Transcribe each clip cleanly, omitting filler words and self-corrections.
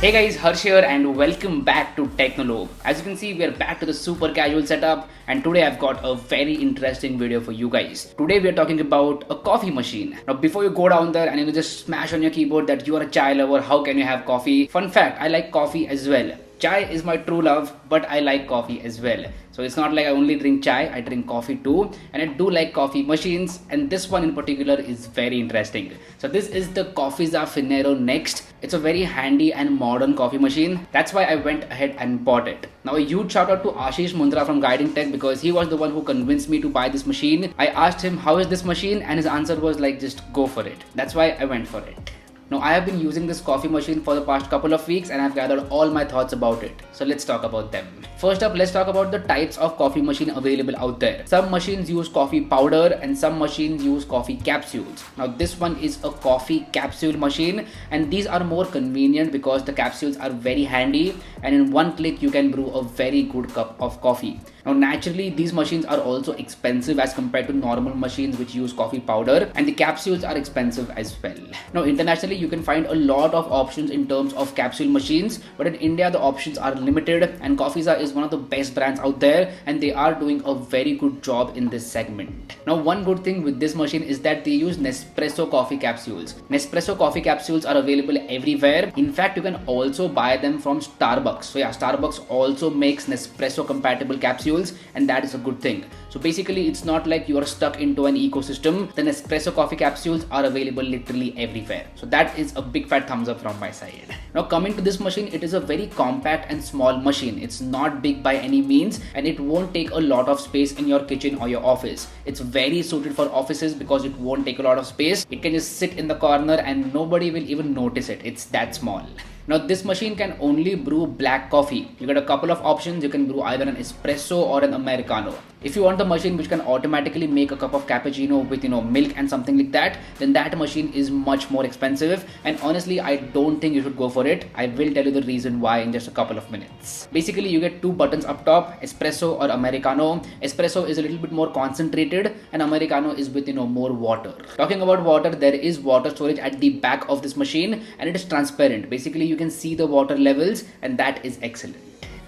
Hey guys, Harsh here and welcome back to Technolobe. As you can see, we are back to the super casual setup and today I've got a very interesting video for you guys. Today we are talking about a coffee machine. Now before you go down there and you just smash on your keyboard that you are a chai lover, how can you have coffee? Fun fact, I like coffee as well. Chai is my true love, but I like coffee as well. So it's not like I only drink chai, I drink coffee too. And I do like coffee machines, and this one in particular is very interesting. So this is the Coffeeza Finero Next. It's a very handy and modern coffee machine. That's why I went ahead and bought it. Now a huge shout out to Ashish Mundra from Guiding Tech because he was the one who convinced me to buy this machine. I asked him how is this machine and his answer was like just go for it. That's why I went for it. Now I have been using this coffee machine for the past couple of weeks and I've gathered all my thoughts about it. So let's talk about them. First up, let's talk about the types of coffee machine available out there. Some machines use coffee powder and some machines use coffee capsules. Now this one is a coffee capsule machine and these are more convenient because the capsules are very handy and in one click you can brew a very good cup of coffee. Now naturally these machines are also expensive as compared to normal machines which use coffee powder, and the capsules are expensive as well. Now internationally you can find a lot of options in terms of capsule machines, but in India the options are limited and Coffeeza is one of the best brands out there and they are doing a very good job in this segment. Now one good thing with this machine is that they use Nespresso coffee capsules. Nespresso coffee capsules are available everywhere. In fact you can also buy them from Starbucks. So yeah, Starbucks also makes Nespresso compatible capsules and that is a good thing. So basically it's not like you are stuck into an ecosystem. The Nespresso coffee capsules are available literally everywhere. So that is a big fat thumbs up from my side. Now coming to this machine, it is a very compact and small machine. It's not big by any means and it won't take a lot of space in your kitchen or your office. It's very suited for offices because it won't take a lot of space. It can just sit in the corner and nobody will even notice it. It's that small. Now this machine can only brew black coffee. You get a couple of options. You can brew either an espresso or an Americano. If you want the machine which can automatically make a cup of cappuccino with milk and something like that, then that machine is much more expensive and honestly I don't think you should go for it. I will tell you the reason why in just a couple of minutes. Basically you get two buttons up top, espresso or Americano. Espresso is a little bit more concentrated and Americano is with more water. Talking about water, there is water storage at the back of this machine and it is transparent. Basically you can see the water levels and that is excellent.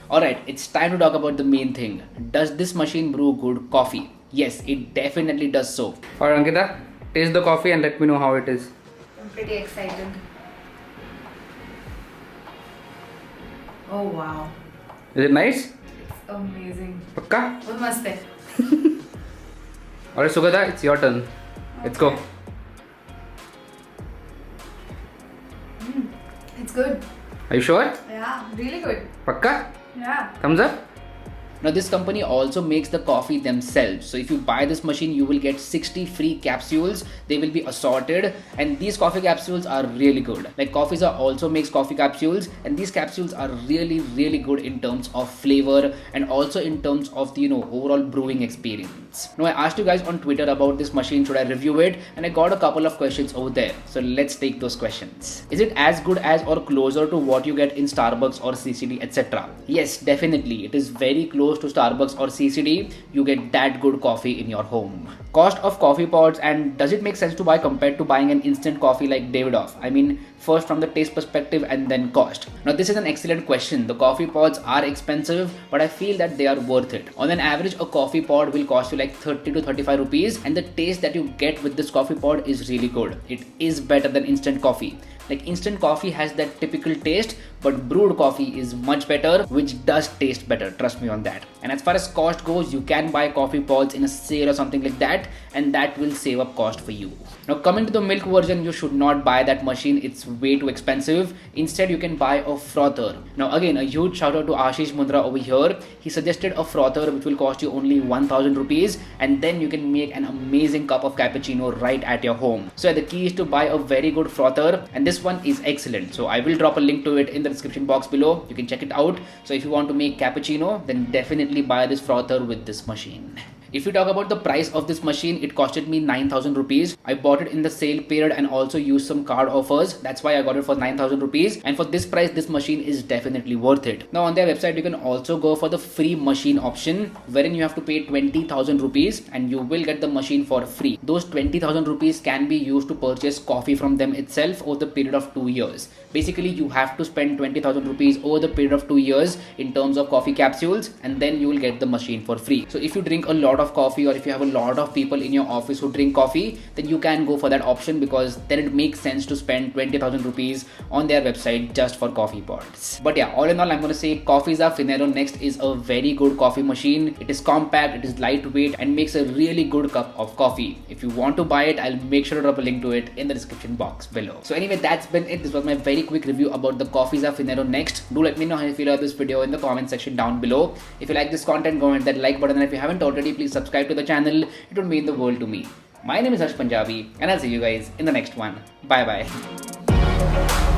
Alright, it's time to talk about the main thing. Does this machine brew good coffee? Yes, it definitely does so. Alright Ankita, taste the coffee and let me know how it is. I'm pretty excited. Oh wow. Is it nice? It's amazing. Pakka? Oh, must hai. Alright Sugata, it's your turn. Let's go. It's good. Are you sure? Yeah, really good. Pakka? Yeah. Thumbs up? Now this company also makes the coffee themselves. So if you buy this machine, you will get 60 free capsules. They will be assorted and these coffee capsules are really good. Like Coffeeza also makes coffee capsules and these capsules are really good in terms of flavor and also in terms of the overall brewing experience. Now I asked you guys on Twitter about this machine, should I review it? And I got a couple of questions over there. So let's take those questions. Is it as good as or closer to what you get in Starbucks or CCD etc.? Yes, definitely. It is very close to Starbucks or CCD. You get that good coffee in your home. Cost of coffee pods, and does it make sense to buy compared to buying an instant coffee like Davidoff? I mean, first from the taste perspective and then cost. Now this is an excellent question. The coffee pods are expensive, but I feel that they are worth it. On an average, a coffee pod will cost you like 30 to 35 rupees and the taste that you get with this coffee pod is really good. It is better than instant coffee. Like instant coffee has that typical taste, but brewed coffee is much better, which does taste better, trust me on that. And as far as cost goes, you can buy coffee pods in a sale or something like that, and that will save up cost for you. Now coming to the milk version, you should not buy that machine, it's way too expensive. Instead you can buy a frother. Now again, a huge shout out to Ashish Mundra over here. He suggested a frother which will cost you only 1000 rupees and then you can make an amazing cup of cappuccino right at your home. So the key is to buy a very good frother and this one is excellent. So I will drop a link to it in the description box below. You can check it out. So if you want to make cappuccino, then definitely buy this frother with this machine. If you talk about the price of this machine, it costed me 9,000 rupees. I bought it in the sale period and also used some card offers. That's why I got it for 9,000 rupees. And for this price, this machine is definitely worth it. Now on their website, you can also go for the free machine option, wherein you have to pay 20,000 rupees and you will get the machine for free. Those 20,000 rupees can be used to purchase coffee from them itself over the period of 2 years. Basically, you have to spend 20,000 rupees over the period of 2 years in terms of coffee capsules, and then you will get the machine for free. So if you drink a lot of coffee, or if you have a lot of people in your office who drink coffee, then you can go for that option, because then it makes sense to spend 20,000 rupees on their website just for coffee pods. But yeah, all in all, I'm going to say Coffeeza Finero Next is a very good coffee machine. It is compact, it is lightweight, and makes a really good cup of coffee. If you want to buy it, I'll make sure to drop a link to it in the description box below. So anyway, that's been it. This was my very quick review about the Coffeeza Finero Next. Do let me know how you feel about this video in the comment section down below. If you like this content, go hit that like button, and if you haven't already, please subscribe to the channel. It would mean the world to me. My name is Harsh Punjabi, and I'll see you guys in the next one. Bye bye.